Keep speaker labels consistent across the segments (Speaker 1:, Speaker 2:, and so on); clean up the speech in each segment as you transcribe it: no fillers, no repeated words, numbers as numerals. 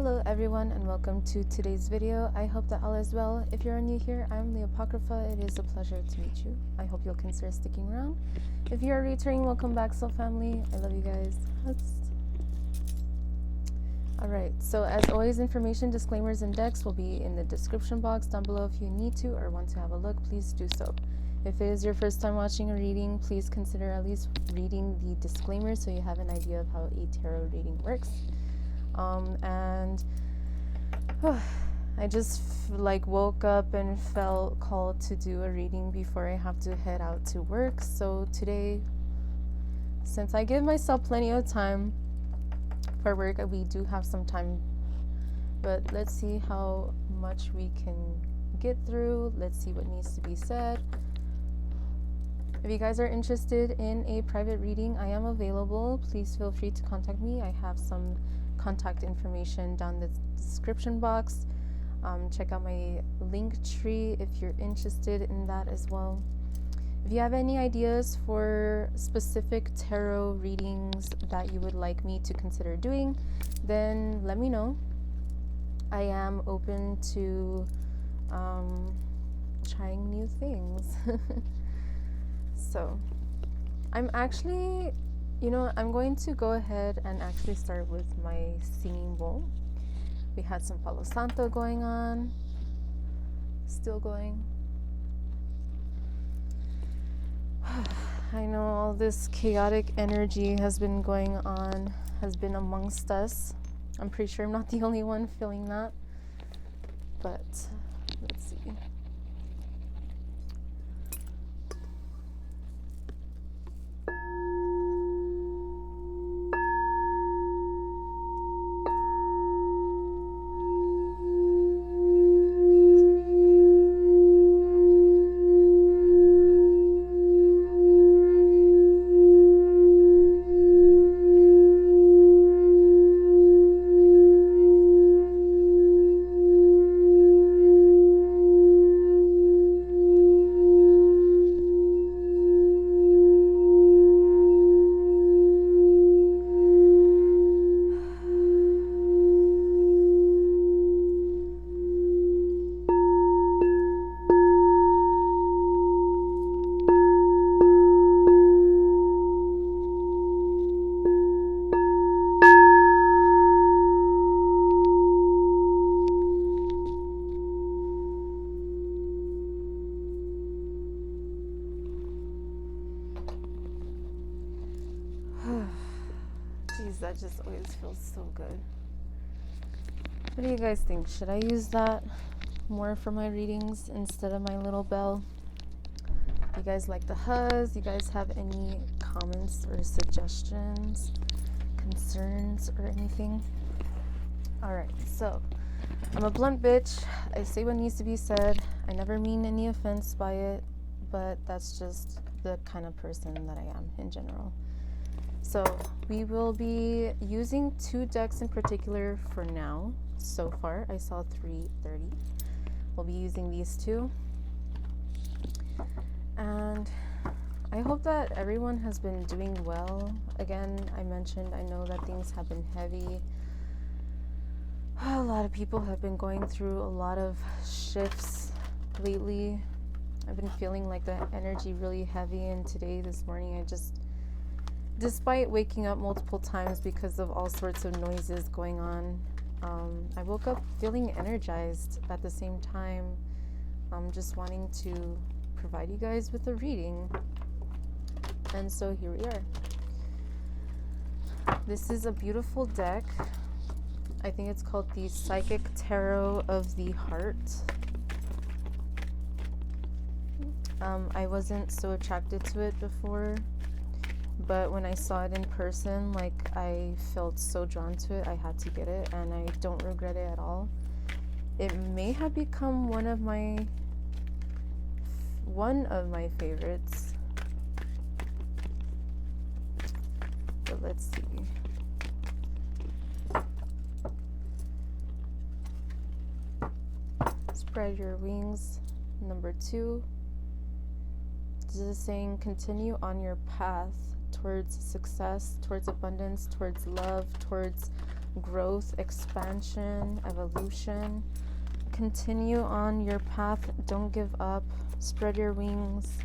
Speaker 1: Hello everyone and welcome to today's video. I hope that all is well. If you're new here, I'm LeeApocrypha. It is a pleasure to meet you. I hope you'll consider sticking around. If you are returning, welcome back, soul family. I love you guys. Alright, so as always, information, disclaimers, and decks will be in the description box down below. If you need to or want to have a look, please do so. If it is your first time watching a reading, please consider at least reading the disclaimer so you have an idea of how a tarot reading works. I just woke up and felt called to do a reading before I have to head out to work. So today, since I give myself plenty of time for work, we do have some time, but let's see how much we can get through. Let's see what needs to be said. If you guys are interested in a private reading, I am available. Please feel free to contact me. I have some contact information down the description box. Check out my link tree if you're interested in that as well. If you have any ideas for specific tarot readings that you would like me to consider doing, then let me know. I am open to trying new things. So I'm actually, I'm going to go ahead and actually start with my singing bowl. We had some Palo Santo going on, still going. I know all this chaotic energy has been going on, has been amongst us. I'm pretty sure I'm not the only one feeling that, but let's see. Jeez, that just always feels so good. What do you guys think? Should I use that more for my readings instead of my little bell? You guys like the huzz? You guys have any comments or suggestions, concerns, or anything? Alright, so I'm a blunt bitch. I say what needs to be said. I never mean any offense by it, but that's just the kind of person that I am in general. So we will be using two decks in particular for now. So far, I saw 330. We'll be using these two. And I hope that everyone has been doing well. Again, I mentioned, I know that things have been heavy. A lot of people have been going through a lot of shifts lately. I've been feeling like the energy really heavy, and today, this morning, despite waking up multiple times because of all sorts of noises going on, I woke up feeling energized at the same time. Just wanting to provide you guys with a reading. And so here we are. This is a beautiful deck. I think it's called the Psychic Tarot of the Heart. I wasn't so attracted to it before, but when I saw it in person, I felt so drawn to it. I had to get it, and I don't regret it at all. It may have become one of my favorites. But let's see. Spread your wings, number 2. This is saying continue on your path towards success, towards abundance, towards love, towards growth, expansion, evolution. Continue on your path. Don't give up. Spread your wings.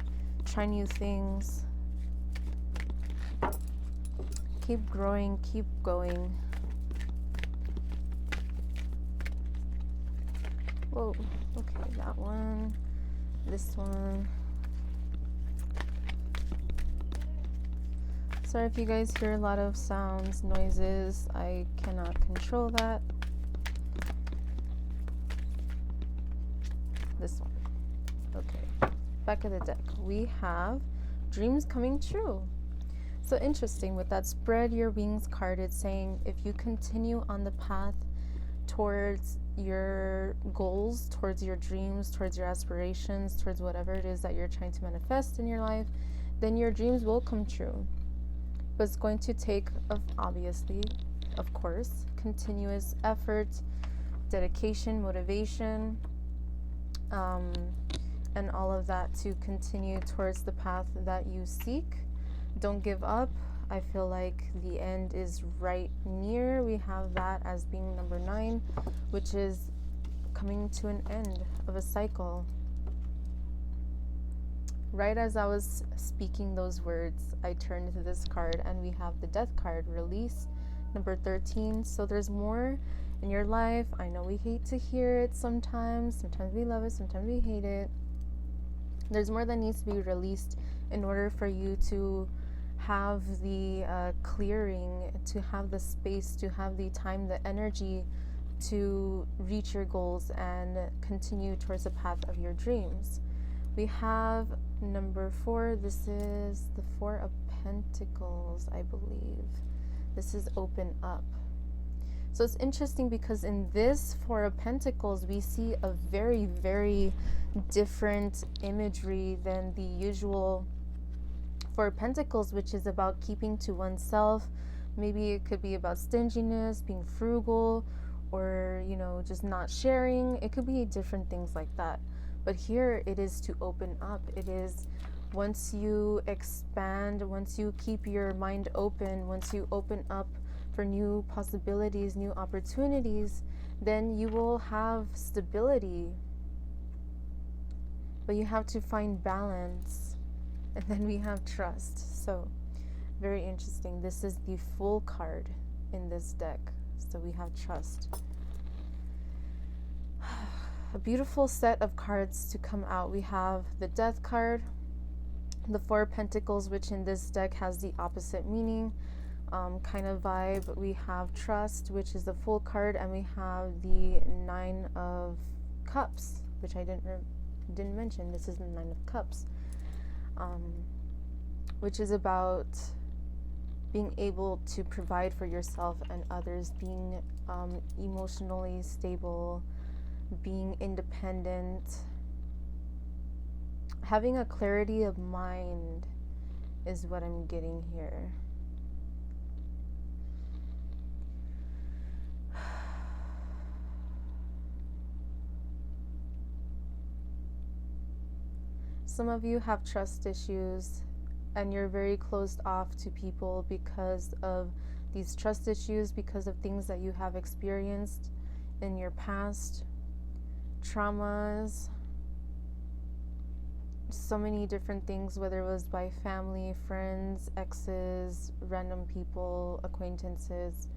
Speaker 1: Try new things. Keep growing. Keep going. Whoa. Okay, that one. This one. Sorry if you guys hear a lot of sounds, noises. I cannot control that. This one. Okay. Back of the deck. We have dreams coming true. So interesting with that spread your wings card. It's saying if you continue on the path towards your goals, towards your dreams, towards your aspirations, towards whatever it is that you're trying to manifest in your life, then your dreams will come true. But it's going to take, obviously, of course, continuous effort, dedication, motivation, and all of that to continue towards the path that you seek. Don't give up. I feel like the end is right near. We have that as being number 9, which is coming to an end of a cycle. Right as I was speaking those words, I turned to this card and we have the death card, release, number 13. So there's more in your life. I know we hate to hear it sometimes. Sometimes we love it, sometimes we hate it. There's more that needs to be released in order for you to have the clearing, to have the space, to have the time, the energy to reach your goals and continue towards the path of your dreams. We have number 4. This is the 4 of Pentacles, I believe. This is open up. So it's interesting because in this 4 of Pentacles, we see a very, very different imagery than the usual 4 of Pentacles, which is about keeping to oneself. Maybe it could be about stinginess, being frugal, or, you know, just not sharing. It could be different things like that. But here it is to open up. It is once you expand, once you keep your mind open, once you open up for new possibilities, new opportunities, then you will have stability. But you have to find balance. And then we have trust. So very interesting. This is the Fool card in this deck. So we have trust. A beautiful set of cards to come out. We have the Death card, the 4 of Pentacles, which in this deck has the opposite meaning kind of vibe. We have Trust, which is the Fool card, and we have the 9 of Cups, which I didn't mention. This is the 9 of Cups, which is about being able to provide for yourself and others, being emotionally stable, being independent, having a clarity of mind is what I'm getting here. Some of you have trust issues and you're very closed off to people because of these trust issues, because of things that you have experienced in your past, traumas, so many different things, whether it was by family, friends, exes, random people, acquaintances.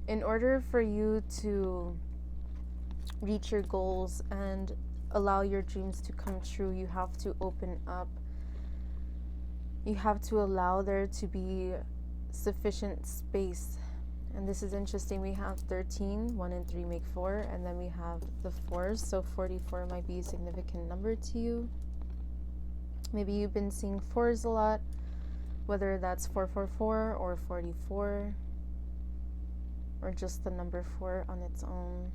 Speaker 1: In order for you to reach your goals and allow your dreams to come true, you have to open up. You have to allow there to be sufficient space. And this is interesting. We have 13, 1 and 3 make 4, and then we have the 4s. So 44 might be a significant number to you. Maybe you've been seeing 4s a lot, whether that's 444 or 44, or just the number 4 on its own.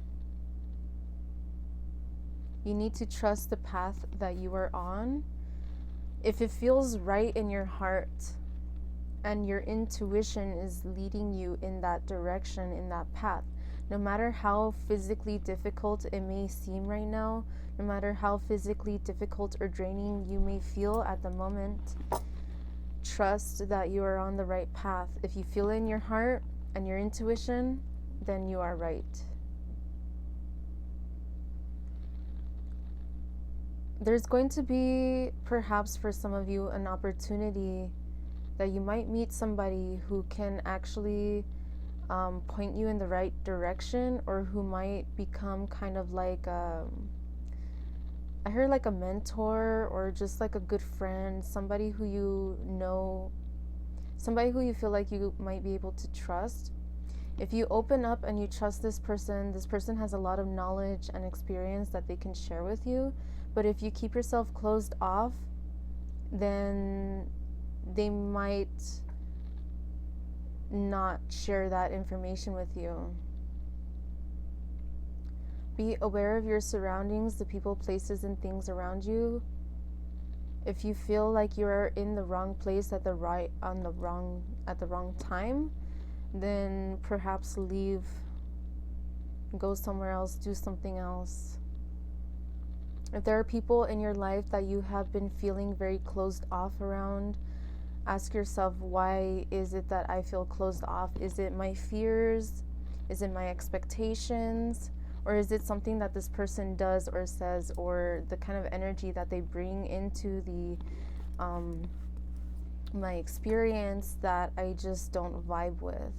Speaker 1: You need to trust the path that you are on. If it feels right in your heart and your intuition is leading you in that direction, in that path, no matter how physically difficult it may seem right now, no matter how physically difficult or draining you may feel at the moment, trust that you are on the right path. If you feel it in your heart and your intuition, then you are right. There's going to be, perhaps for some of you, an opportunity that you might meet somebody who can actually point you in the right direction, or who might become kind of like I heard like a mentor, or just like a good friend, somebody who you know, somebody who you feel like you might be able to trust. If you open up and you trust this person has a lot of knowledge and experience that they can share with you. But if you keep yourself closed off, then they might not share that information with you. Be aware of your surroundings, the people, places, and things around you. If you feel like you're in the wrong place at the wrong time, then perhaps leave, go somewhere else, do something else. If there are people in your life that you have been feeling very closed off around, ask yourself, why is it that I feel closed off? Is it my fears? Is it my expectations? Or is it something that this person does or says, or the kind of energy that they bring into the my experience that I just don't vibe with?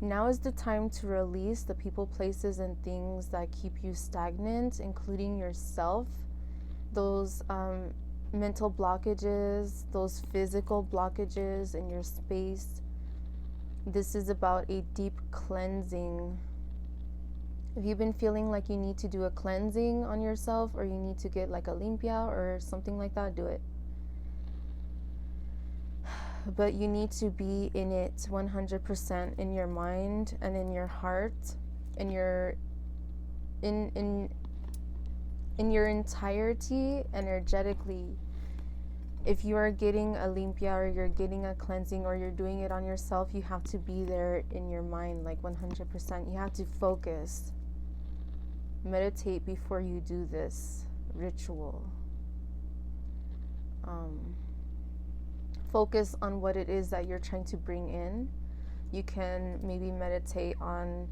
Speaker 1: Now is the time to release the people, places, and things that keep you stagnant, including yourself. Those mental blockages, those physical blockages in your space. This is about a deep cleansing. If you've been feeling like you need to do a cleansing on yourself, or you need to get like a limpia or something like that, do it. But you need to be in it 100% in your mind and in your heart, in your in your entirety, energetically. If you are getting a limpia, or you're getting a cleansing, or you're doing it on yourself, you have to be there in your mind, like 100%. You have to focus. Meditate before you do this ritual. Focus on what it is that you're trying to bring in. You can maybe meditate on,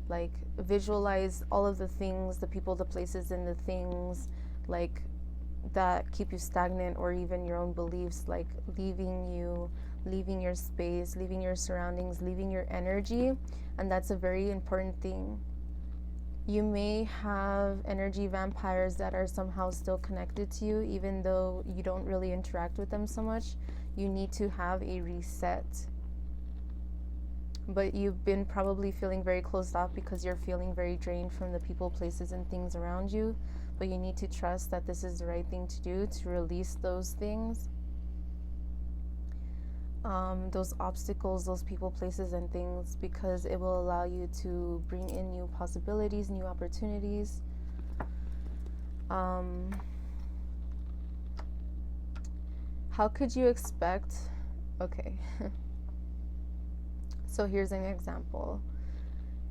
Speaker 1: like, visualize all of the things, the people, the places, and the things like that keep you stagnant, or even your own beliefs, like leaving you, leaving your space, leaving your surroundings, leaving your energy. And that's a very important thing. You may have energy vampires that are somehow still connected to you, even though you don't really interact with them so much. You need to have a reset. But you've been probably feeling very closed off because you're feeling very drained from the people, places, and things around you. But you need to trust that this is the right thing to do, to release those things, those obstacles, those people, places, and things, because it will allow you to bring in new possibilities, new opportunities. How could you expect? Okay. So here's an example.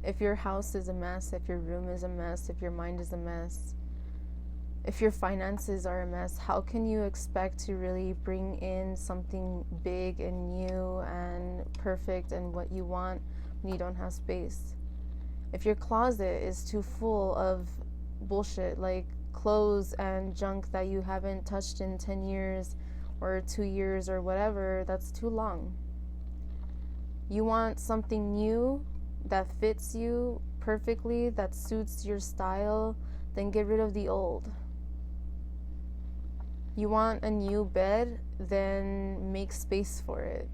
Speaker 1: If your house is a mess, if your room is a mess, if your mind is a mess, if your finances are a mess, how can you expect to really bring in something big and new and perfect and what you want when you don't have space? If your closet is too full of bullshit, like clothes and junk that you haven't touched in 10 years or 2 years or whatever, that's too long. You want something new that fits you perfectly, that suits your style, then get rid of the old. You want a new bed, then make space for it.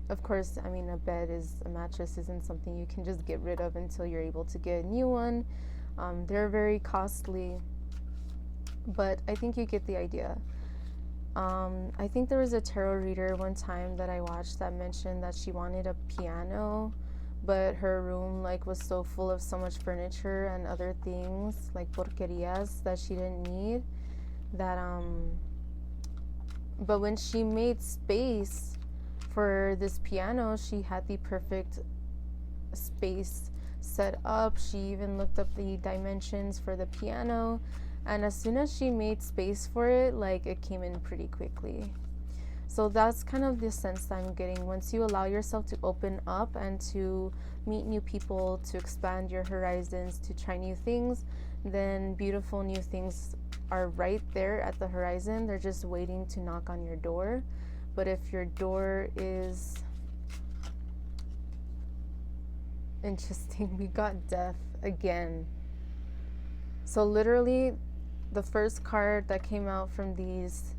Speaker 1: Of course, I mean, a mattress isn't something you can just get rid of until you're able to get a new one. They're very costly, but I think you get the idea. I think there was a tarot reader one time that I watched that mentioned that she wanted a piano, but her room was so full of so much furniture and other things, like porquerias that she didn't need, that but when she made space for this piano, she had the perfect space set up. She even looked up the dimensions for the piano, and as soon as she made space for it, it came in pretty quickly. So So that's kind of the sense that I'm getting. Once you allow yourself to open up and to meet new people, to expand your horizons, to try new things, then beautiful new things are right there at the horizon. They're just waiting to knock on your door. But if your door is interesting, we got death again. So literally the first card that came out from these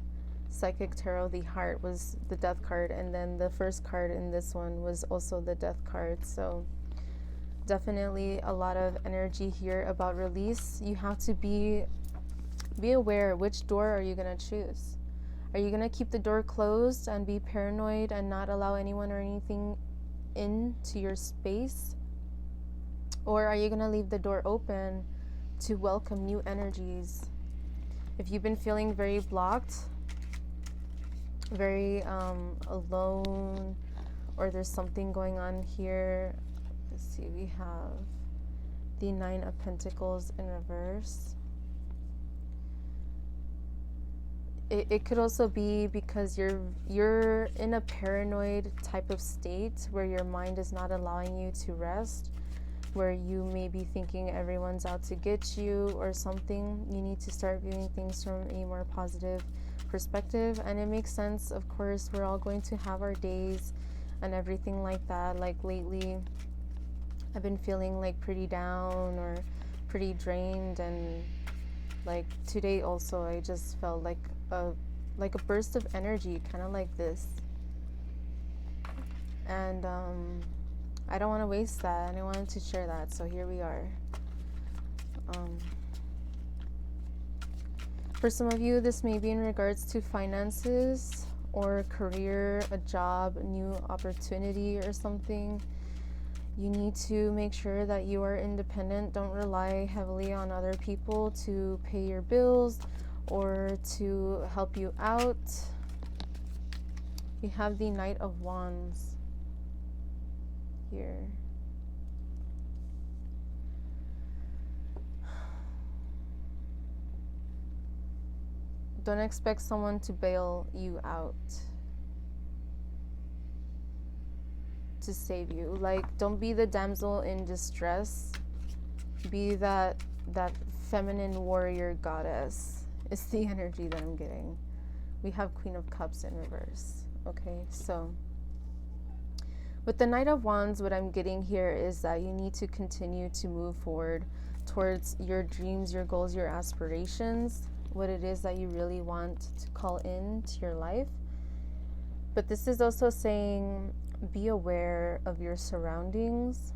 Speaker 1: psychic tarot, the heart, was the death card, and then the first card in this one was also the death card. So definitely a lot of energy here about release. You have to be aware, which door are you going to choose? Are you going to keep the door closed and be paranoid and not allow anyone or anything into your space? Or are you going to leave the door open to welcome new energies? If you've been feeling very blocked, very alone, or there's something going on here, let's see, we have the Nine of Pentacles in reverse. It could also be because you're in a paranoid type of state where your mind is not allowing you to rest, where you may be thinking everyone's out to get you or something. You need to start viewing things from a more positive perspective. And it makes sense, of course, we're all going to have our days and everything like that. Like lately I've been feeling like pretty down or pretty drained, and like today also I just felt like a burst of energy, kind of like this. And I don't want to waste that, and I wanted to share that, so here we are. For some of you, this may be in regards to finances or career, a job, a new opportunity or something. You need to make sure that you are independent. Don't rely heavily on other people to pay your bills or to help you out. We have the Knight of Wands here. Don't expect someone to bail you out, to save you. Like, don't be the damsel in distress. Be that feminine warrior goddess. It's the energy that I'm getting. We have Queen of Cups in reverse. Okay, so with the Knight of Wands, what I'm getting here is that you need to continue to move forward towards your dreams, your goals, your aspirations, what it is that you really want to call into your life. But this is also saying, be aware of your surroundings.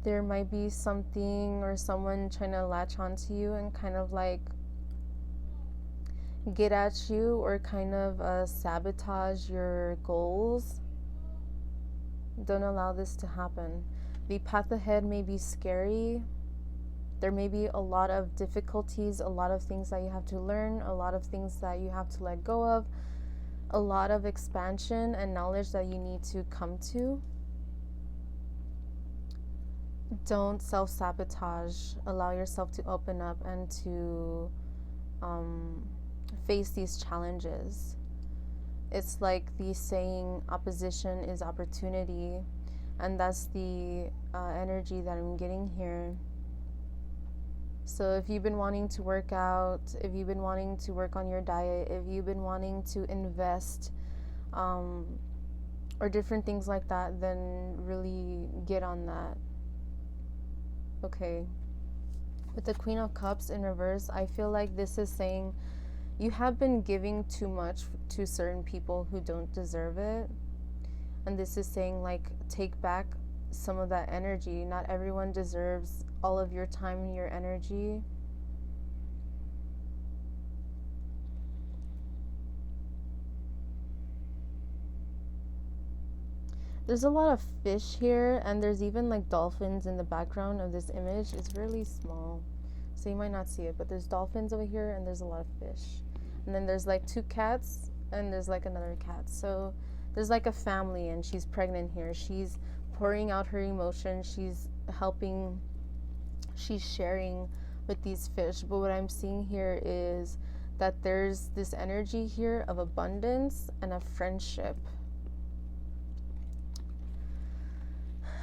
Speaker 1: There might be something or someone trying to latch onto you and kind of like get at you or kind of sabotage your goals. Don't allow this to happen. The path ahead may be scary. There may be a lot of difficulties, a lot of things that you have to learn, a lot of things that you have to let go of, a lot of expansion and knowledge that you need to come to. Don't self-sabotage. Allow yourself to open up and to face these challenges. It's like the saying, opposition is opportunity, and that's the energy that I'm getting here. So if you've been wanting to work out, if you've been wanting to work on your diet, if you've been wanting to invest or different things like that, then really get on that. Okay. With the Queen of Cups in reverse, I feel like this is saying you have been giving too much to certain people who don't deserve it. And this is saying, like, take back some of that energy. Not everyone deserves all of your time and your energy. There's a lot of fish here, and there's even like dolphins in the background of this image. It's really small, so you might not see it, but there's dolphins over here and there's a lot of fish. And then there's like two cats and there's like another cat. So there's like a family, and she's pregnant here. She's pouring out her emotions. She's helping, she's sharing with these fish. But what I'm seeing here is that there's this energy here of abundance and of friendship.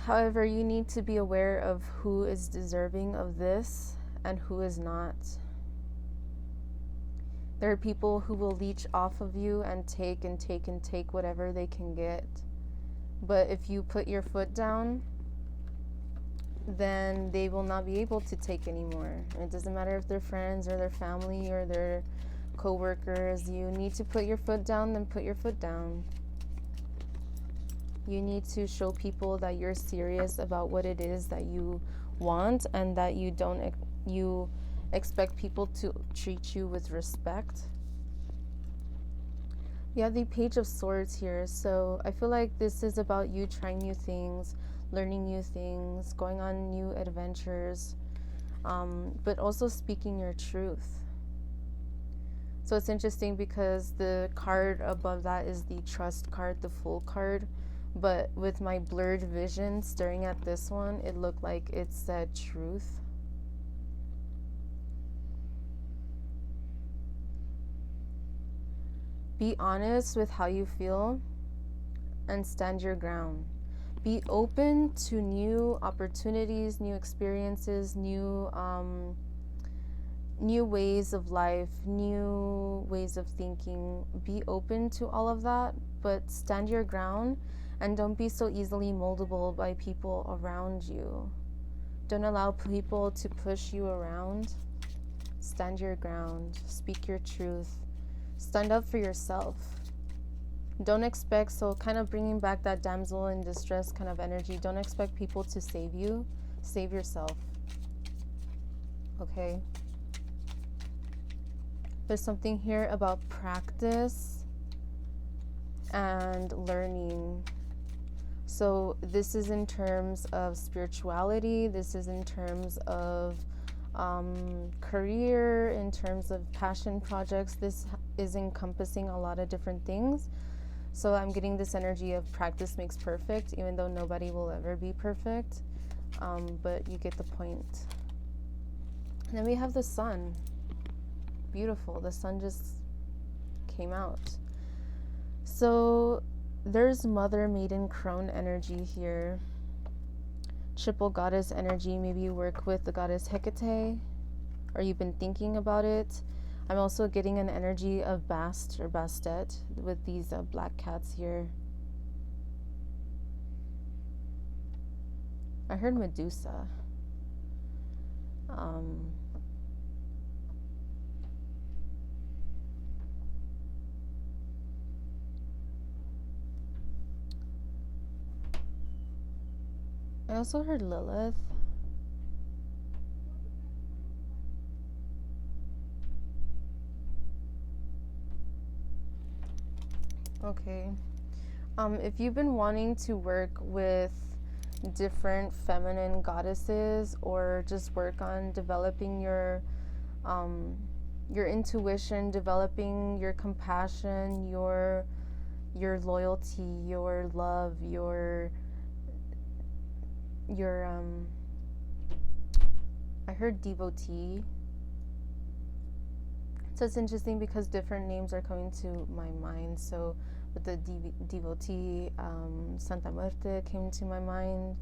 Speaker 1: However, you need to be aware of who is deserving of this and who is not. There are people who will leech off of you and take and take and take whatever they can get. But if you put your foot down, then they will not be able to take anymore. It doesn't matter if they're friends or their family or their co-workers. You need to put your foot down, then put your foot down. You need to show people that you're serious about what it is that you want, and that you expect people to treat you with respect. You have the Page of Swords here, so I feel like this is about you trying new things, learning new things, going on new adventures, but also speaking your truth. So it's interesting because the card above that is the Trust card, the Fool card, but with my blurred vision staring at this one, it looked like it said Truth. Be honest with how you feel and stand your ground. Be open to new opportunities, new experiences, new ways of life, new ways of thinking. Be open to all of that, but stand your ground, and don't be so easily moldable by people around you. Don't allow people to push you around. Stand your ground. Speak your truth. Stand up for yourself. Don't expect, so kind of bringing back that damsel in distress kind of energy, don't expect people to save you. Save yourself. Okay? There's something here about practice and learning. So this is in terms of spirituality. This is in terms of career, in terms of passion projects. This is encompassing a lot of different things. So I'm getting this energy of practice makes perfect, even though nobody will ever be perfect. But you get the point. And then we have the sun. Beautiful. The sun just came out. So there's Mother, Maiden, Crone energy here. Triple goddess energy. Maybe you work with the goddess Hecate, or you've been thinking about it. I'm also getting an energy of Bast or Bastet with these black cats here. I heard Medusa. I also heard Lilith. Okay. If you've been wanting to work with different feminine goddesses, or just work on developing your intuition, developing your compassion, your loyalty, your love, your I heard devotee. So it's interesting because different names are coming to my mind. So with the devotee, Santa Muerte came to my mind.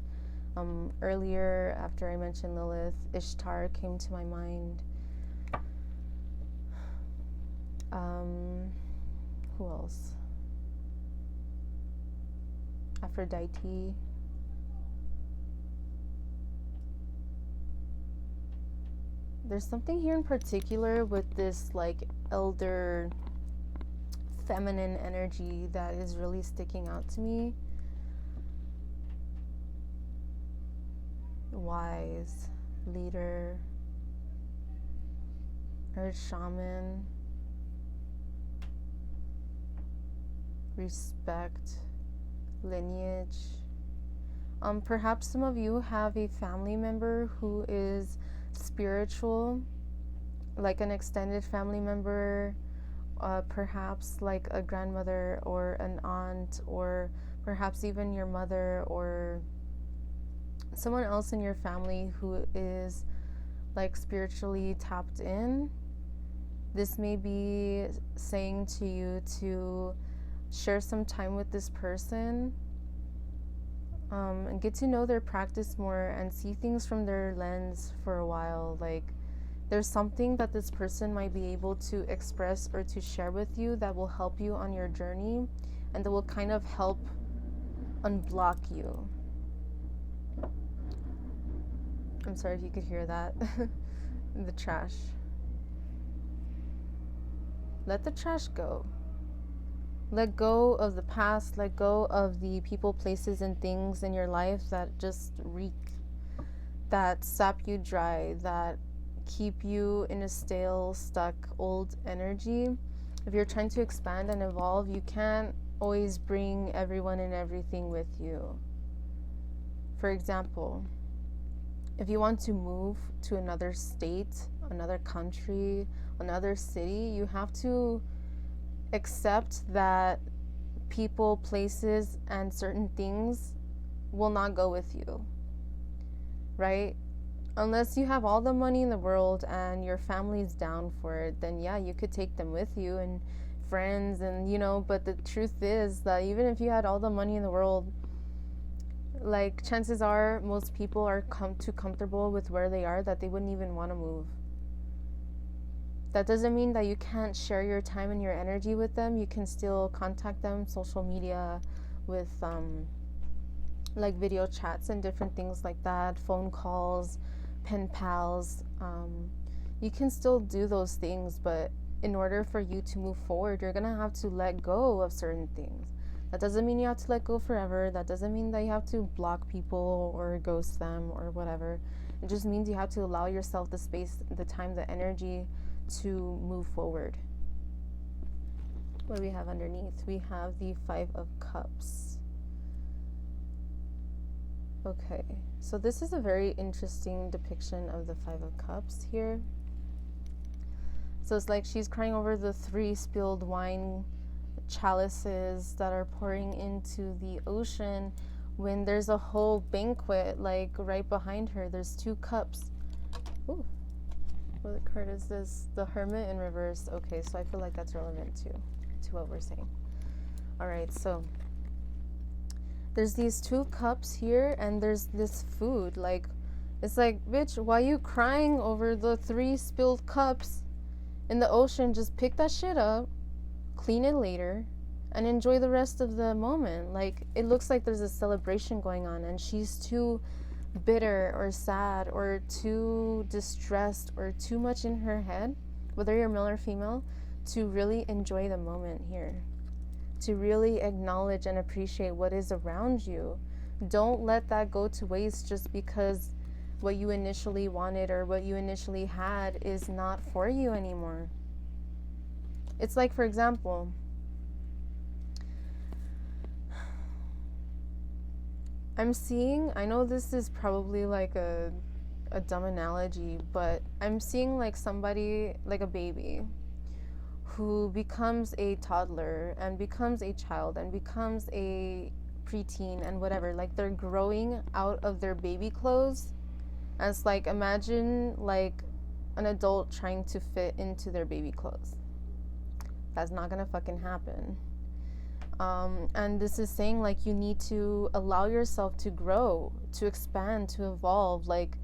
Speaker 1: Earlier, after I mentioned Lilith, Ishtar came to my mind. Who else? Aphrodite. There's something here in particular with this like elder feminine energy that is really sticking out to me. Wise, leader, earth shaman, respect, lineage. Perhaps some of you have a family member who is spiritual, like an extended family member, perhaps like a grandmother or an aunt, or perhaps even your mother or someone else in your family who is like spiritually tapped in. This may be saying to you to share some time with this person, and get to know their practice more and see things from their lens for a while. Like, there's something that this person might be able to express or to share with you that will help you on your journey, and that will kind of help unblock you. I'm sorry if you could hear that. The trash. Let the trash go. Let go of the past. Let go of the people, places, and things in your life that just reek, that sap you dry, that keep you in a stale, stuck, old energy. If you're trying to expand and evolve, you can't always bring everyone and everything with you. For example, if you want to move to another state, another country, another city, you have to accept that people, places, and certain things will not go with you, right? Unless you have all the money in the world and your family's down for it, then yeah, you could take them with you, and friends, and but the truth is that even if you had all the money in the world, like, chances are most people are too comfortable with where they are that they wouldn't even want to move. That doesn't mean that you can't share your time and your energy with them. You can still contact them, social media, with like video chats and different things like that, phone calls, pen pals. You can still do those things, but in order for you to move forward, you're gonna have to let go of certain things. That doesn't mean you have to let go forever. That doesn't mean that you have to block people or ghost them or whatever. It just means you have to allow yourself the space, the time, the energy to move forward. What do we have underneath? We have the 5 of Cups. Okay, so this is a very interesting depiction of the 5 of Cups here. So it's like she's crying over the 3 spilled wine chalices that are pouring into the ocean, when there's a whole banquet like right behind her. There's 2 cups. Ooh. What card is this? The Hermit in reverse. Okay, so I feel like that's relevant to what we're saying. All right, so there's these 2 cups here, and there's this food. Like, it's like, bitch, why you crying over the 3 spilled cups in the ocean? Just pick that shit up, clean it later, and enjoy the rest of the moment. Like, it looks like there's a celebration going on, and she's too bitter or sad or too distressed or too much in her head, whether you're male or female, to really enjoy the moment here, to really acknowledge and appreciate what is around you. Don't let that go to waste just because what you initially wanted or what you initially had is not for you anymore. It's like, for example, I'm seeing, I know this is probably like a dumb analogy, but I'm seeing like somebody, like a baby, who becomes a toddler and becomes a child and becomes a preteen and whatever. Like, they're growing out of their baby clothes. And it's like, imagine like an adult trying to fit into their baby clothes. That's not gonna fucking happen. And this is saying, like, you need to allow yourself to grow, to expand, to evolve. Like,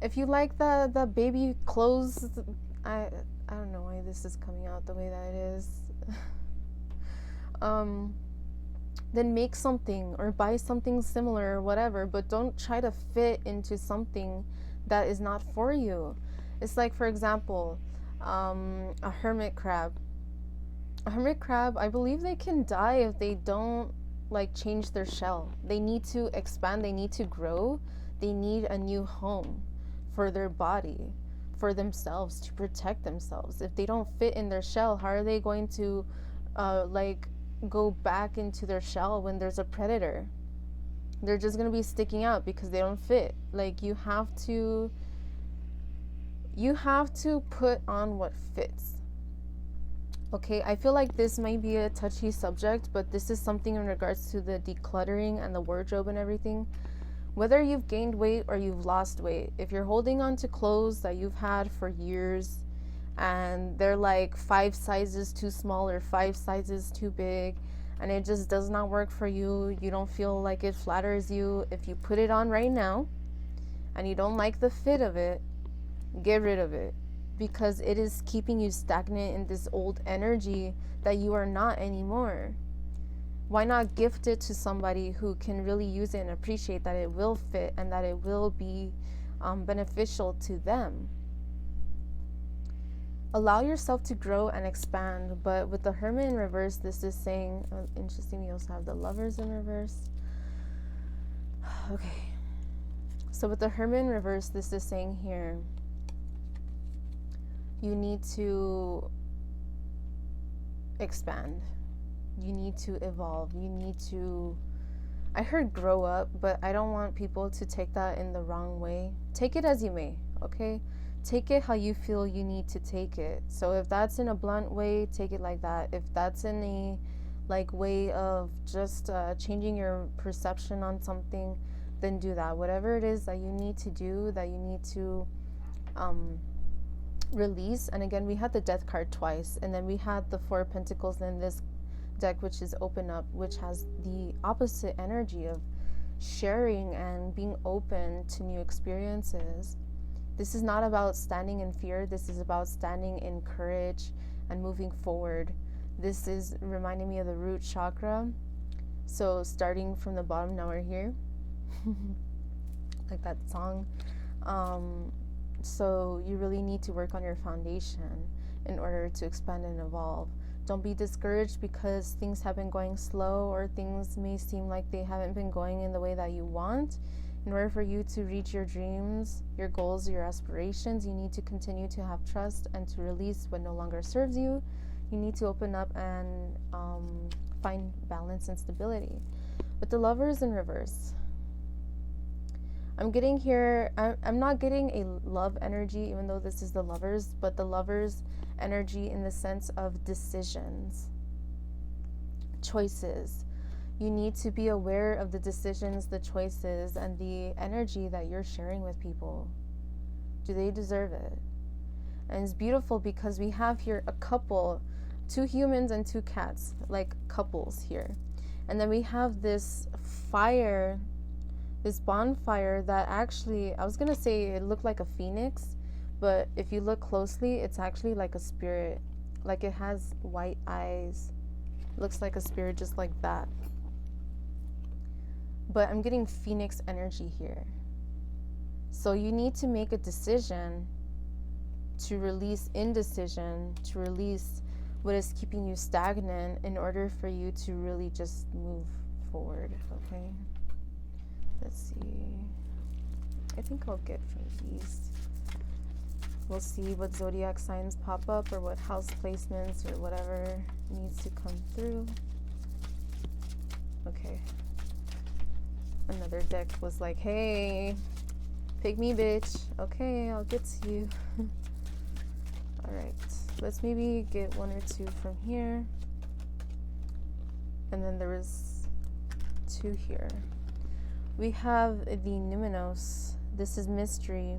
Speaker 1: if you like the baby clothes, I don't know why this is coming out the way that it is. Then make something or buy something similar or whatever, but don't try to fit into something that is not for you. It's like, for example, a hermit crab. A hermit crab, I believe they can die if they don't like change their shell. They need to expand, they need to grow, they need a new home for their body, for themselves, to protect themselves. If they don't fit in their shell, how are they going to like go back into their shell when there's a predator? They're just gonna be sticking out because they don't fit. Like, you have to put on what fits. Okay, I feel like this might be a touchy subject, but this is something in regards to the decluttering and the wardrobe and everything. Whether you've gained weight or you've lost weight, if you're holding on to clothes that you've had for years and they're like 5 sizes too small or 5 sizes too big, and it just does not work for you. You don't feel like it flatters you. If you put it on right now and you don't like the fit of it, get rid of it, because it is keeping you stagnant in this old energy that you are not anymore. Why not gift it to somebody who can really use it and appreciate that it will fit and that it will be beneficial to them? Allow yourself to grow and expand. But with the Hermit in reverse, this is saying, interesting, we also have the Lovers in reverse. Okay. So with the Hermit in reverse, this is saying here, you need to expand. You need to evolve. You need to, I heard grow up, but I don't want people to take that in the wrong way. Take it as you may, okay? Take it how you feel you need to take it. So if that's in a blunt way, take it like that. If that's in a way of just changing your perception on something, then do that. Whatever it is that you need to do, that you need to release. And again, we had the Death card twice, and then we had the Four of Pentacles in this deck, which is Open Up, which has the opposite energy of sharing and being open to new experiences. This is not about standing in fear. This is about standing in courage and moving forward. This is reminding me of the root chakra. So starting from the bottom, now we're here. Like that song. So you really need to work on your foundation in order to expand and evolve. Don't be discouraged because things have been going slow, or things may seem like they haven't been going in the way that you want. In order for you to reach your dreams, your goals, your aspirations, you need to continue to have trust and to release what no longer serves you. You need to open up and find balance and stability. With the Lovers in reverse, I'm getting here, I'm not getting a love energy, even though this is the Lovers, but the Lovers energy in the sense of decisions, choices. You need to be aware of the decisions, the choices, and the energy that you're sharing with people. Do they deserve it? And it's beautiful because we have here a couple, 2 humans and 2 cats, like couples here. And then we have this fire, this bonfire that actually, I was going to say it looked like a phoenix, but if you look closely, it's actually like a spirit. Like it has white eyes. Looks like a spirit just like that. But I'm getting phoenix energy here. So you need to make a decision to release indecision, to release what is keeping you stagnant in order for you to really just move forward, okay? Let's see. I think I'll get from these. We'll see what zodiac signs pop up or what house placements or whatever needs to come through. Okay. Another deck was like, hey, pick me, bitch. Okay, I'll get to you. All right, let's maybe get 1 or 2 from here. And then there was 2 here. We have the Numinos. This is mystery.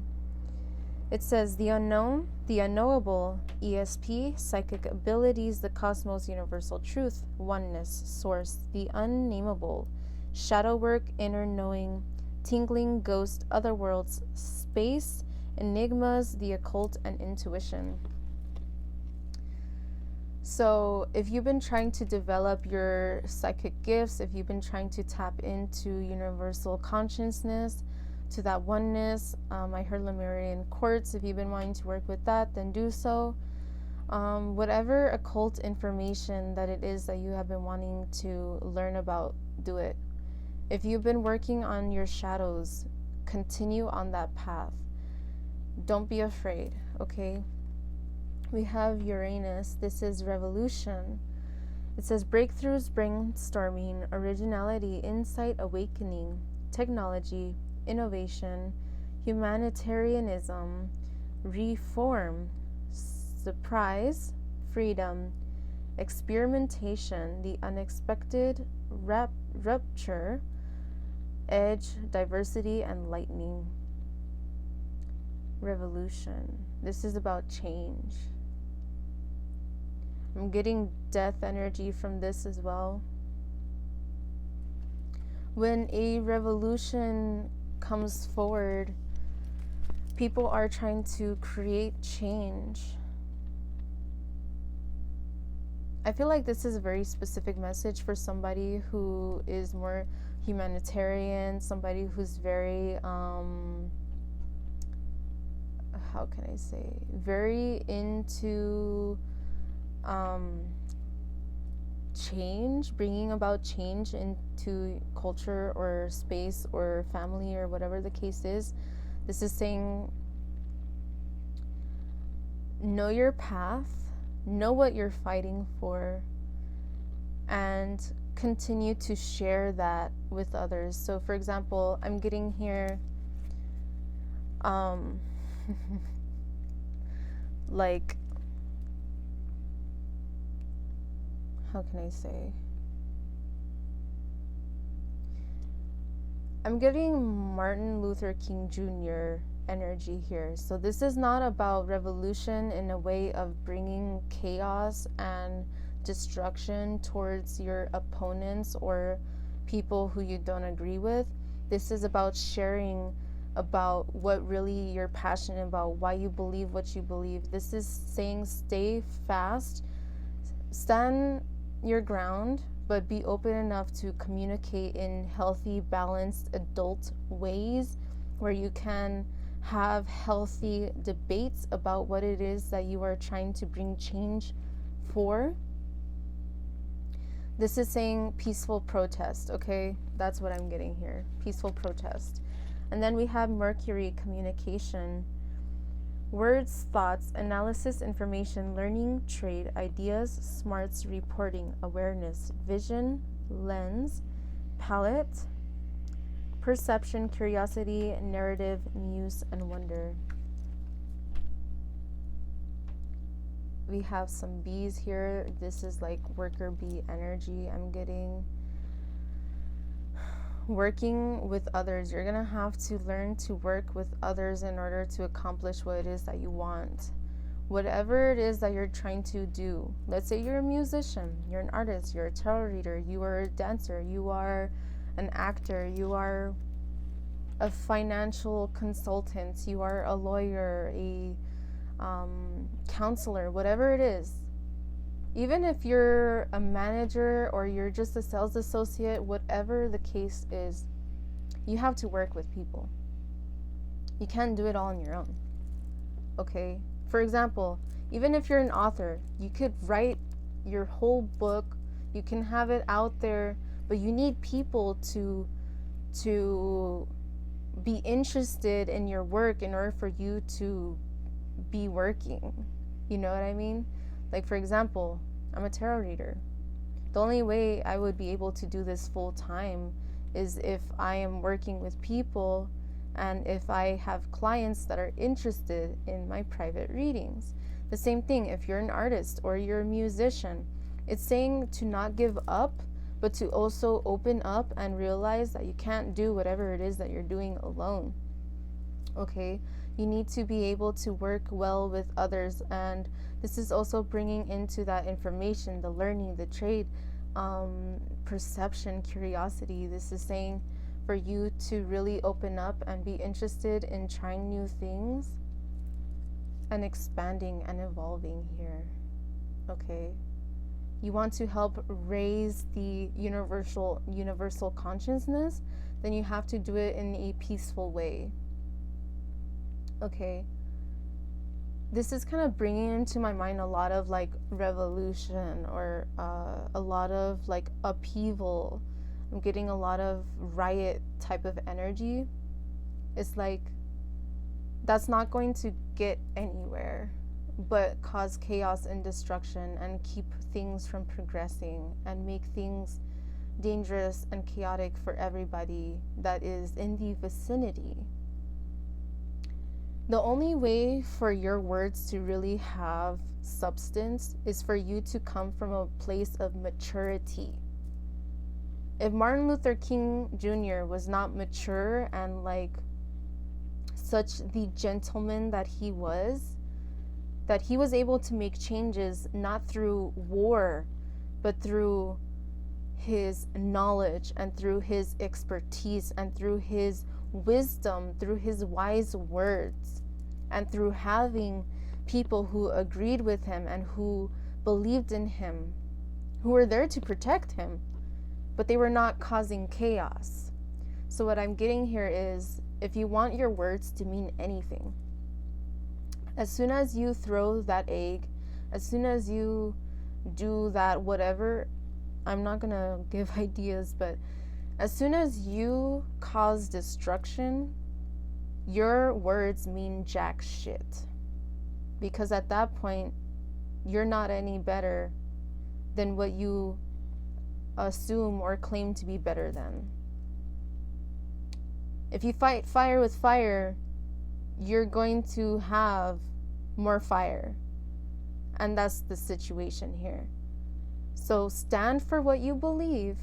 Speaker 1: It says the unknown, the unknowable, ESP, psychic abilities, the cosmos, universal truth, oneness, source, the unnameable, shadow work, inner knowing, tingling, ghost, other worlds, space, enigmas, the occult, and intuition. So if you've been trying to develop your psychic gifts, if you've been trying to tap into universal consciousness, to that oneness, I heard Lemurian quartz. If you've been wanting to work with that, then do so. Whatever occult information that it is that you have been wanting to learn about, do it. If you've been working on your shadows, continue on that path. Don't be afraid, okay? We have Uranus. This is revolution. It says breakthroughs, brainstorming, originality, insight, awakening, technology, innovation, humanitarianism, reform, surprise, freedom, experimentation, the unexpected, rupture, edge, diversity, and lightning. Revolution. This is about change. I'm getting death energy from this as well. When a revolution comes forward, people are trying to create change. I feel like this is a very specific message for somebody who is more humanitarian, somebody who's very, how can I say, very into change, bringing about change into culture or space or family or whatever the case is. This is saying, know your path, know what you're fighting for, and continue to share that with others. So for example, I'm getting here like, how can I say, I'm getting Martin Luther King Jr. energy here. So this is not about revolution in a way of bringing chaos and destruction towards your opponents or people who you don't agree with. This is about sharing about what really you're passionate about, why you believe what you believe. This is saying stay fast, stand your ground, but be open enough to communicate in healthy, balanced adult ways where you can have healthy debates about what it is that you are trying to bring change for. This is saying peaceful protest, okay? That's what I'm getting here. Peaceful protest. And then we have Mercury, communication. Words, thoughts, analysis, information, learning, trade, ideas, smarts, reporting, awareness, vision, lens, palette, perception, curiosity, narrative, muse, and wonder. We have some bees here. This is like worker bee energy. I'm getting working with others. You're gonna have to learn to work with others in order to accomplish what it is that you want. Whatever it is that you're trying to do. Let's say you're a musician, you're an artist, you're a tarot reader, you are a dancer, you are an actor, you are a financial consultant, you are a lawyer, a counselor, whatever it is. Even if you're a manager or you're just a sales associate, whatever the case is, you have to work with people. You can't do it all on your own. Okay? For example, even if you're an author, you could write your whole book, you can have it out there, but you need people to be interested in your work in order for you to be working. You know what I mean? Like, for example, I'm a tarot reader. The only way I would be able to do this full time is if I am working with people and if I have clients that are interested in my private readings. The same thing if you're an artist or you're a musician. It's saying to not give up, but to also open up and realize that you can't do whatever it is that you're doing alone. Okay? You need to be able to work well with others, and this is also bringing into that information, the learning, the trade, perception, curiosity. This is saying for you to really open up and be interested in trying new things and expanding and evolving here. Okay? You want to help raise the universal consciousness, then you have to do it in a peaceful way. Okay, this is kind of bringing into my mind a lot of like revolution or a lot of like upheaval. I'm getting a lot of riot type of energy. It's like that's not going to get anywhere but cause chaos and destruction and keep things from progressing and make things dangerous and chaotic for everybody that is in the vicinity. The only way for your words to really have substance is for you to come from a place of maturity. If Martin Luther King Jr. was not mature and like such the gentleman that he was, that he was able to make changes not through war, but through his knowledge and through his expertise and through his wisdom, through his wise words, and through having people who agreed with him and who believed in him, who were there to protect him, but they were not causing chaos. So what I'm getting here is, if you want your words to mean anything, as soon as you throw that egg, as soon as you do that whatever, I'm not gonna give ideas, but as soon as you cause destruction, your words mean jack shit. Because at that point, you're not any better than what you assume or claim to be better than. If you fight fire with fire, you're going to have more fire. And that's the situation here. So stand for what you believe,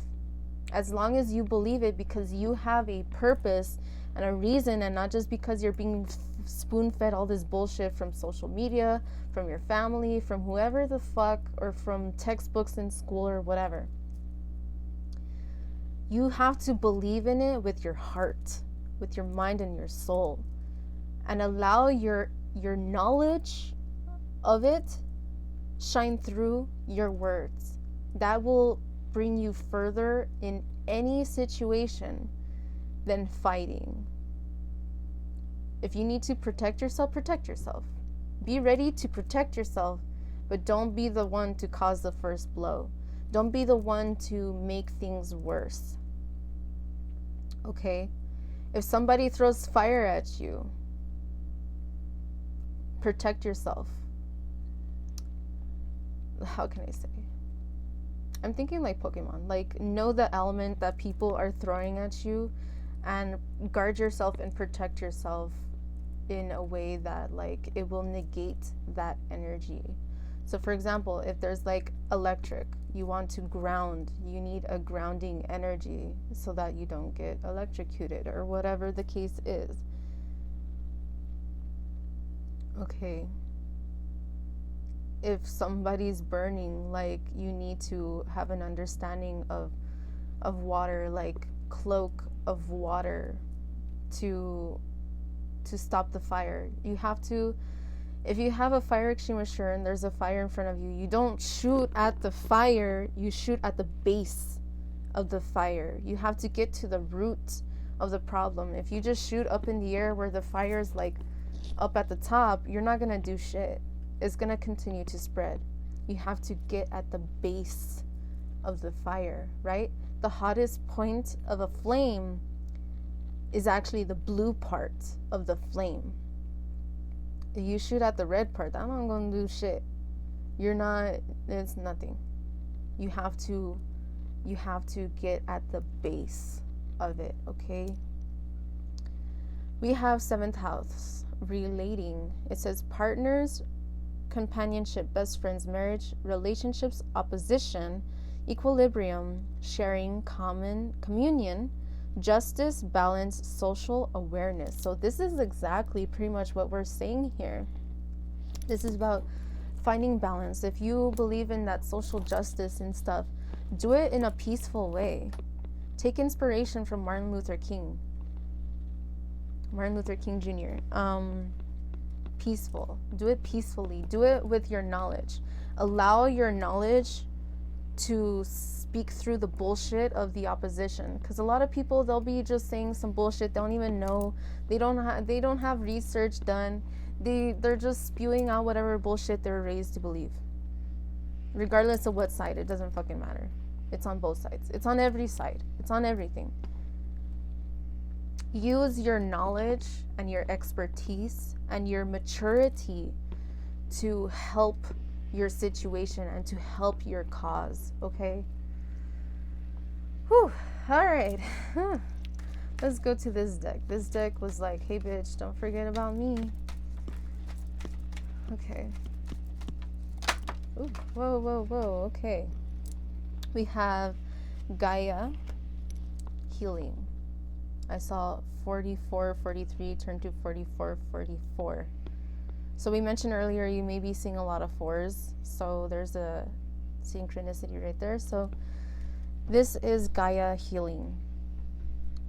Speaker 1: as long as you believe it because you have a purpose and a reason, and not just because you're being spoon-fed all this bullshit from social media, from your family, from whoever the fuck, or from textbooks in school or whatever. You have to believe in it with your heart, with your mind and your soul, and allow your knowledge of it shine through your words. That will bring you further in any situation than fighting. If you need to protect yourself, protect yourself. Be ready to protect yourself, but don't be the one to cause the first blow. Don't be the one to make things worse. Okay? If somebody throws fire at you, protect yourself. How can I say? I'm thinking like Pokemon. Like, know the element that people are throwing at you and guard yourself and protect yourself in a way that, like, it will negate that energy. So for example, if there's like electric, you want to ground, you need a grounding energy so that you don't get electrocuted or whatever the case is. Okay. If somebody's burning, like, you need to have an understanding of water, like cloak of water to stop the fire. You have to, if you have a fire extinguisher and there's a fire in front of you, you don't shoot at the fire, you shoot at the base of the fire. You have to get to the root of the problem. If you just shoot up in the air where the fire is like up at the top, you're not gonna do shit. It's gonna continue to spread. You have to get at the base of the fire, right? The hottest point of a flame is actually the blue part of the flame. If you shoot at the red part, that's not gonna do shit. It's nothing. You have to get at the base of it, okay? We have 7th house, relating. It says partners, companionship, best friends, marriage, relationships, opposition, equilibrium, sharing, common, communion, justice, balance, social awareness. So this is exactly pretty much what we're saying here. This is about finding balance. If you believe in that social justice and stuff, do it in a peaceful way. Take inspiration from Martin Luther King Jr. Peaceful. Do it peacefully. Do it with your knowledge. Allow your knowledge to speak through the bullshit of the opposition, because a lot of people, they'll be just saying some bullshit. They don't even know. They don't have research done. They're just spewing out whatever bullshit they're raised to believe, regardless of what side. It doesn't fucking matter. It's on both sides. It's on every side. It's on everything. Use your knowledge and your expertise and your maturity to help your situation and to help your cause, okay? Whew, all right. Let's go to this deck. This deck was like, hey bitch, don't forget about me. Okay. Ooh, whoa, okay. We have Gaia, healing. I saw 44, 43 turn to 44, 44. So we mentioned earlier you may be seeing a lot of fours. So there's a synchronicity right there. So this is Gaia healing.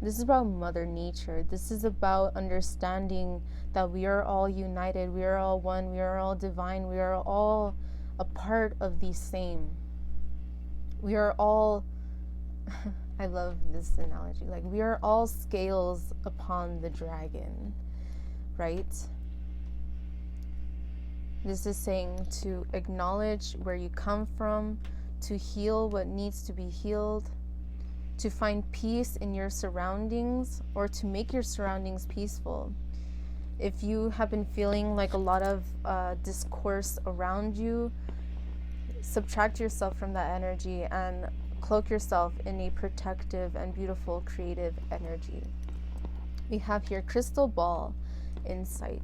Speaker 1: This is about Mother Nature. This is about understanding that we are all united. We are all one. We are all divine. We are all a part of the same. We are all, I love this analogy, like we are all scales upon the dragon, right? This is saying to acknowledge where you come from, to heal what needs to be healed, to find peace in your surroundings, or to make your surroundings peaceful. If you have been feeling like a lot of discourse around you, subtract yourself from that energy and cloak yourself in a protective and beautiful creative energy. We have here crystal ball insight.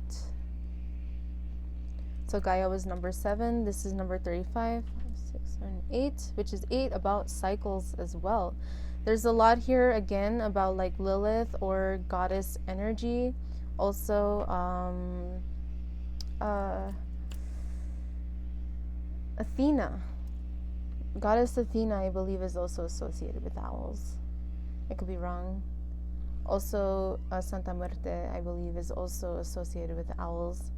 Speaker 1: So Gaia was number 7. This is number 35, 5, 6, 7, 8, which is 8 about cycles as well. There's a lot here again about like Lilith or goddess energy. Also, Athena. Goddess Athena, I believe, is also associated with owls. I could be wrong. Also, Santa Muerte, I believe, is also associated with owls.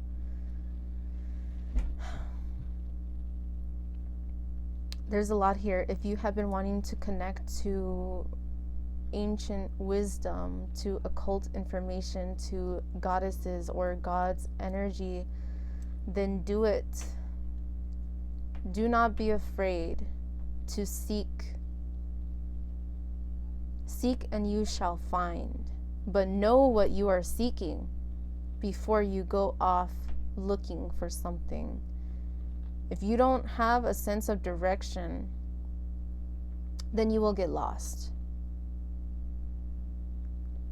Speaker 1: There's a lot here. If you have been wanting to connect to ancient wisdom, to occult information, to goddesses or God's energy, then do it. Do not be afraid to seek. Seek and you shall find. But know what you are seeking before you go off looking for something. If you don't have a sense of direction, then you will get lost.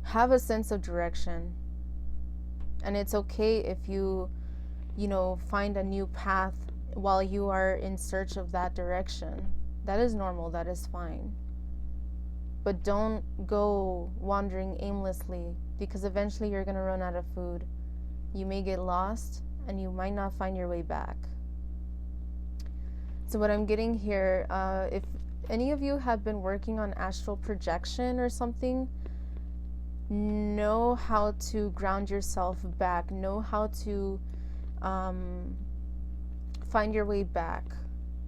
Speaker 1: Have a sense of direction. And it's okay if you find a new path while you are in search of that direction. That is normal, that is fine. But don't go wandering aimlessly, because eventually you're going to run out of food. You may get lost and you might not find your way back. So what I'm getting here, if any of you have been working on astral projection or something, know how to ground yourself back. Know how to find your way back.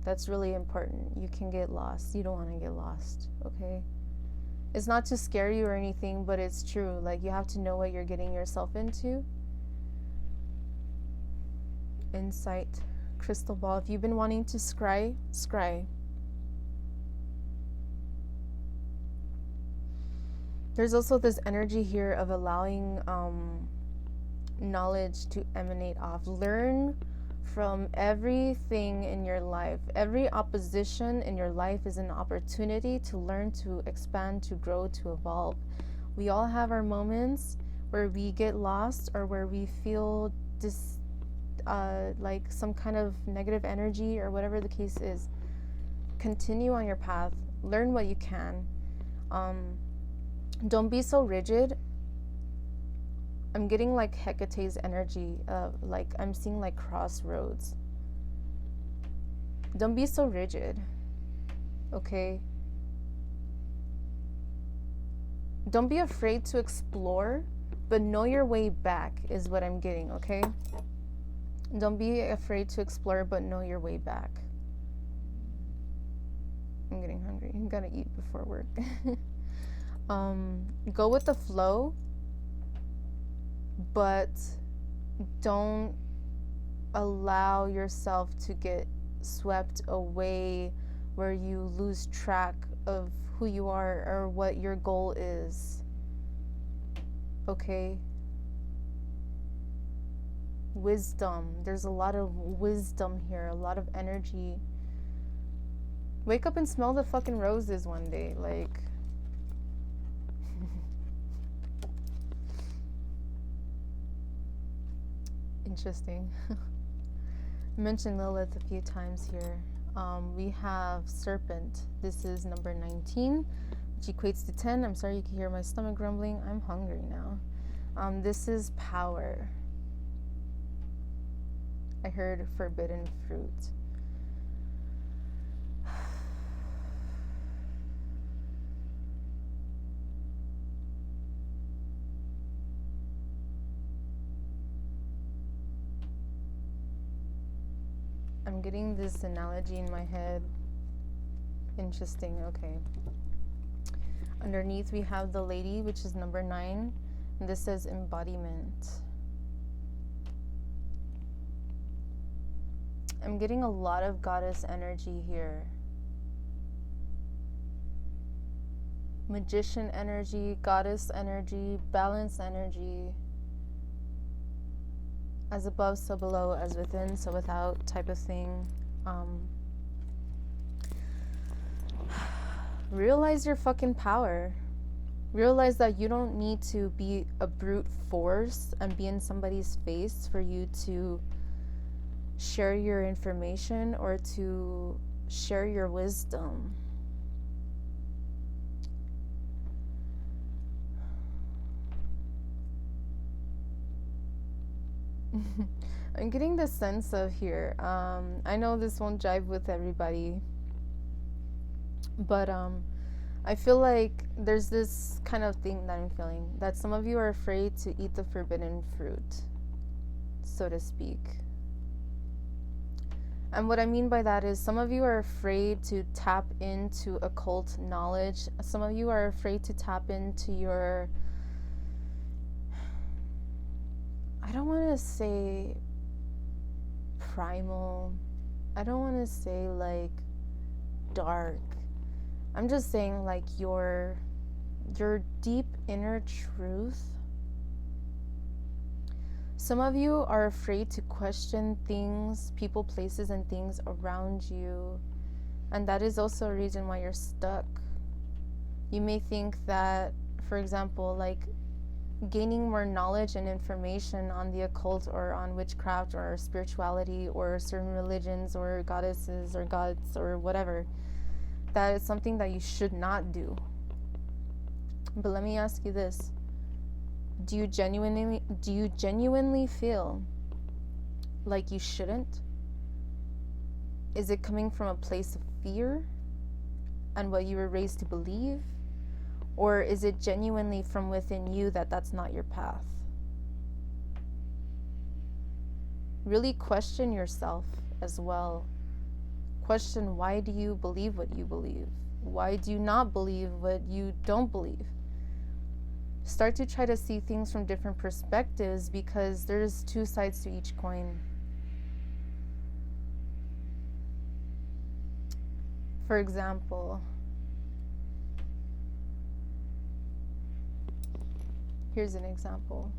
Speaker 1: That's really important. You can get lost. You don't want to get lost, okay? It's not to scare you or anything, but it's true. Like, you have to know what you're getting yourself into. Insight. Crystal ball. If you've been wanting to scry. There's also this energy here of allowing knowledge to emanate off. Learn from everything in your life. Every opposition in your life is an opportunity to learn, to expand, to grow, to evolve. We all have our moments where we get lost or where we feel like some kind of negative energy or whatever the case is. Continue on your path. Learn what you can. Don't be so rigid. I'm getting like Hecate's energy. Like I'm seeing like crossroads. Don't be so rigid. Okay? Don't be afraid to explore, but know your way back is what I'm getting, okay? Don't be afraid to explore, but know your way back. I'm getting hungry. I gotta eat before work. Go with the flow, but don't allow yourself to get swept away where you lose track of who you are or what your goal is. Okay? Wisdom. There's a lot of wisdom here, a lot of energy. Wake up and smell the fucking roses one day. Like, interesting. I mentioned Lilith a few times here. We have serpent. This is number 19, which equates to 10. I'm sorry you can hear my stomach grumbling. I'm hungry now. This is power. I heard forbidden fruit. I'm getting this analogy in my head. Interesting, okay. Underneath we have the lady, which is number 9. And this says embodiment. I'm getting a lot of goddess energy here. Magician energy, goddess energy, balance energy. As above, so below, as within, so without type of thing. Realize your fucking power. Realize that you don't need to be a brute force and be in somebody's face for you to share your information or to share your wisdom. I'm getting the sense of here. I know this won't jive with everybody, but I feel like there's this kind of thing that I'm feeling, that some of you are afraid to eat the forbidden fruit, so to speak. And what I mean by that is some of you are afraid to tap into occult knowledge. Some of you are afraid to tap into your, I don't want to say primal, I don't want to say like dark. I'm just saying like your deep inner truth. Some of you are afraid to question things, people, places, and things around you. And that is also a reason why you're stuck. You may think that, for example, like gaining more knowledge and information on the occult or on witchcraft or spirituality or certain religions or goddesses or gods or whatever, that is something that you should not do. But let me ask you this. Do you genuinely feel like you shouldn't? Is it coming from a place of fear and what you were raised to believe? Or is it genuinely from within you that that's not your path? Really question yourself as well. Question, why do you believe what you believe? Why do you not believe what you don't believe? Start to try to see things from different perspectives, because there's two sides to each coin. For example, here's an example.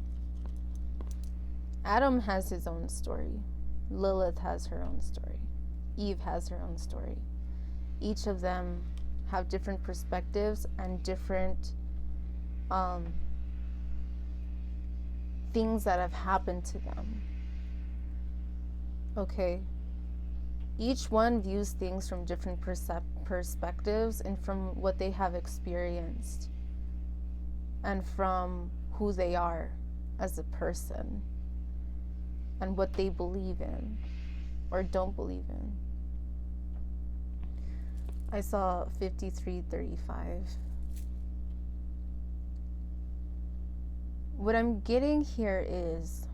Speaker 1: Adam has his own story. Lilith has her own story. Eve has her own story. Each of them have different perspectives and different things that have happened to them. Okay? Each one views things from different perspectives and from what they have experienced and from who they are as a person and what they believe in or don't believe in. I saw 5335. What I'm getting here is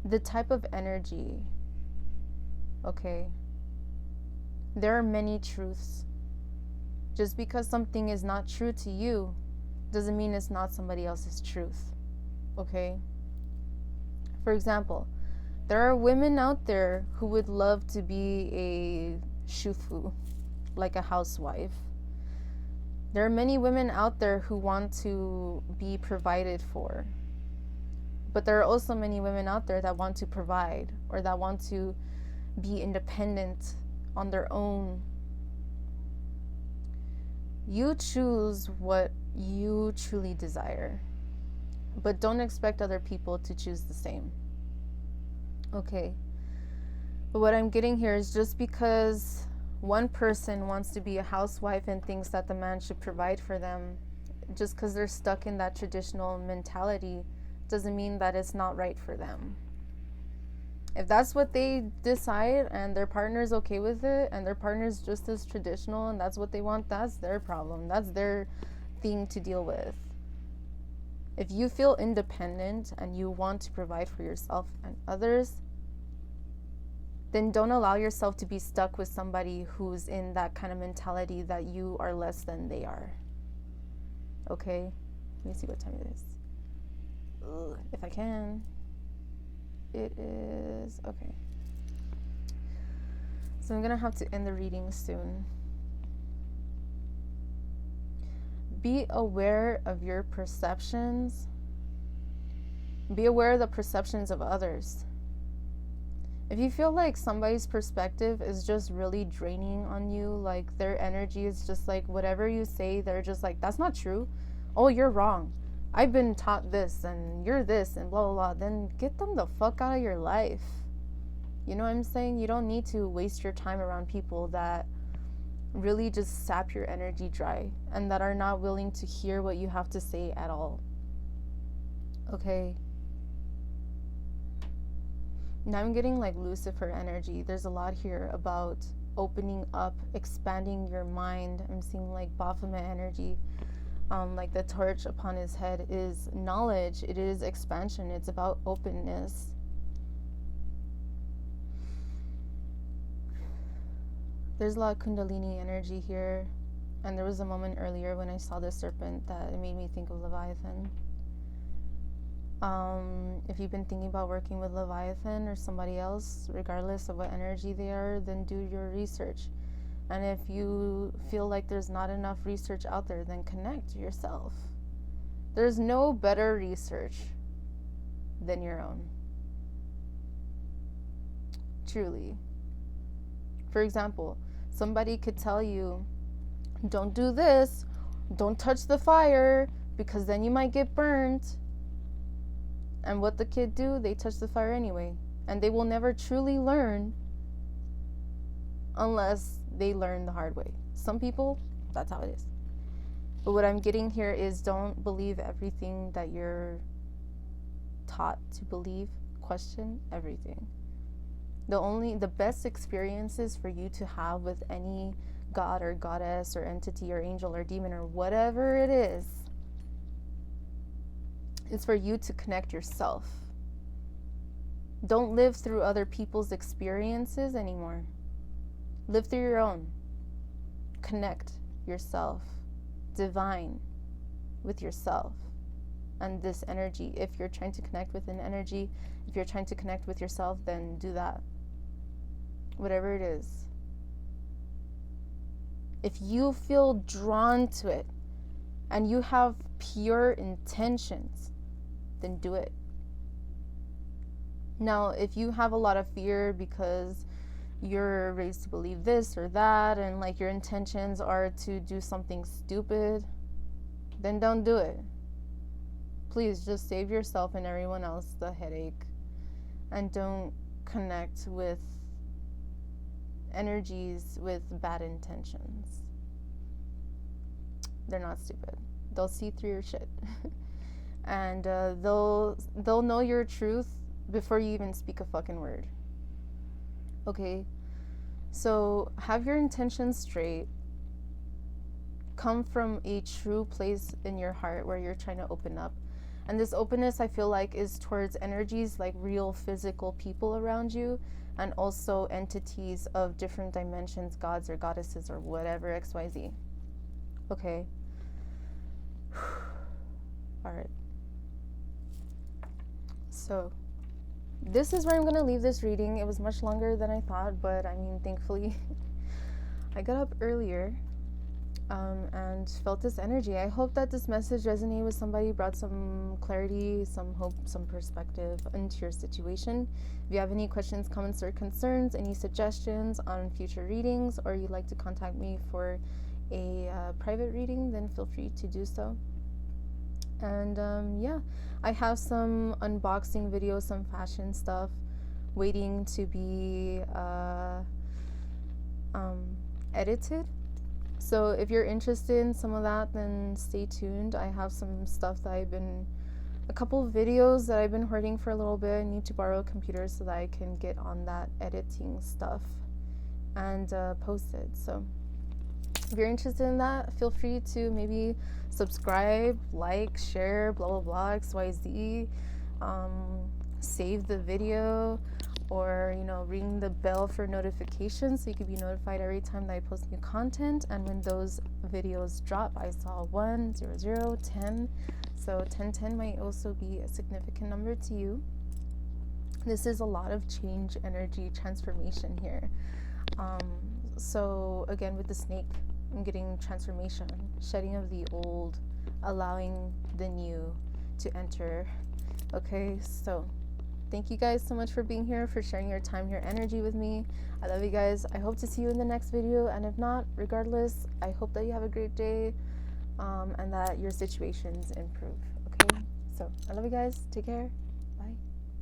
Speaker 1: the type of energy, okay? There are many truths. Just because something is not true to you doesn't mean it's not somebody else's truth, okay? For example, there are women out there who would love to be a shufu, like a housewife. There are many women out there who want to be provided for. But there are also many women out there that want to provide or that want to be independent on their own. You choose what you truly desire, but don't expect other people to choose the same. Okay. But what I'm getting here is just because one person wants to be a housewife and thinks that the man should provide for them, just because they're stuck in that traditional mentality, doesn't mean that it's not right for them. If that's what they decide and their partner's okay with it and their partner's just as traditional and that's what they want, that's their problem. That's their thing to deal with. If you feel independent and you want to provide for yourself and others, then don't allow yourself to be stuck with somebody who's in that kind of mentality that you are less than they are. Okay? Let me see what time it is. If I can. It is, okay. So I'm gonna have to end the reading soon. Be aware of your perceptions. Be aware of the perceptions of others. If you feel like somebody's perspective is just really draining on you, like their energy is just like whatever you say, they're just like, that's not true. Oh, you're wrong. I've been taught this and you're this and blah, blah, blah. Then get them the fuck out of your life. You know what I'm saying? You don't need to waste your time around people that really just sap your energy dry and that are not willing to hear what you have to say at all. Okay? Now I'm getting like Lucifer energy. There's a lot here about opening up, expanding your mind. I'm seeing like Baphomet energy. Like the torch upon his head is knowledge. It is expansion. It's about openness. There's a lot of Kundalini energy here. And there was a moment earlier when I saw this serpent that it made me think of Leviathan. If you've been thinking about working with Leviathan or somebody else, regardless of what energy they are, then do your research. And if you feel like there's not enough research out there, then connect yourself. There's no better research than your own. Truly. For example, somebody could tell you, don't do this, don't touch the fire, because then you might get burnt. And what the kid do? They touch the fire anyway. And they will never truly learn unless they learn the hard way. Some people, that's how it is. But what I'm getting here is don't believe everything that you're taught to believe. Question everything. The best experiences for you to have with any god or goddess or entity or angel or demon or whatever it is for you to connect yourself. Don't live through other people's experiences anymore. Live through your own. Connect yourself. Divine with yourself and this energy. If you're trying to connect with an energy, if you're trying to connect with yourself, then do that. Whatever it is. If you feel drawn to it and you have pure intentions, then do it. Now, if you have a lot of fear because you're raised to believe this or that and like your intentions are to do something stupid, then don't do it. Please just save yourself and everyone else the headache and don't connect with energies with bad intentions. They're not stupid. They'll see through your shit. And they'll know your truth before you even speak a fucking word. Okay? So have your intentions straight. Come from a true place in your heart where you're trying to open up. And this openness, I feel like, is towards energies like real physical people around you and also entities of different dimensions, gods or goddesses or whatever, XYZ. Okay? All right. So this is where I'm going to leave this reading. It was much longer than I thought, but I mean, thankfully, I got up earlier and felt this energy. I hope that this message resonated with somebody, brought some clarity, some hope, some perspective into your situation. If you have any questions, comments, or concerns, any suggestions on future readings, or you'd like to contact me for a private reading, then feel free to do so. And yeah, I have some unboxing videos, some fashion stuff waiting to be edited. So if you're interested in some of that, then stay tuned. I have some stuff that I've been a couple of videos that I've been hoarding for a little bit. I need to borrow a computer so that I can get on that editing stuff and post it. So if you're interested in that, feel free to maybe subscribe, like, share, blah blah blah, XYZ. Save the video, or ring the bell for notifications so you can be notified every time that I post new content. And when those videos drop, I saw 1, 0, 0, 10. So 1010 might also be a significant number to you. This is a lot of change, energy, transformation here. So again, with the snake, I'm getting transformation, shedding of the old, allowing the new to enter. Okay, so thank you guys so much for being here, for sharing your time, your energy with me. I love you guys. I hope to see you in the next video. And if not, regardless, I hope that you have a great day, and that your situations improve. Okay, so I love you guys. Take care.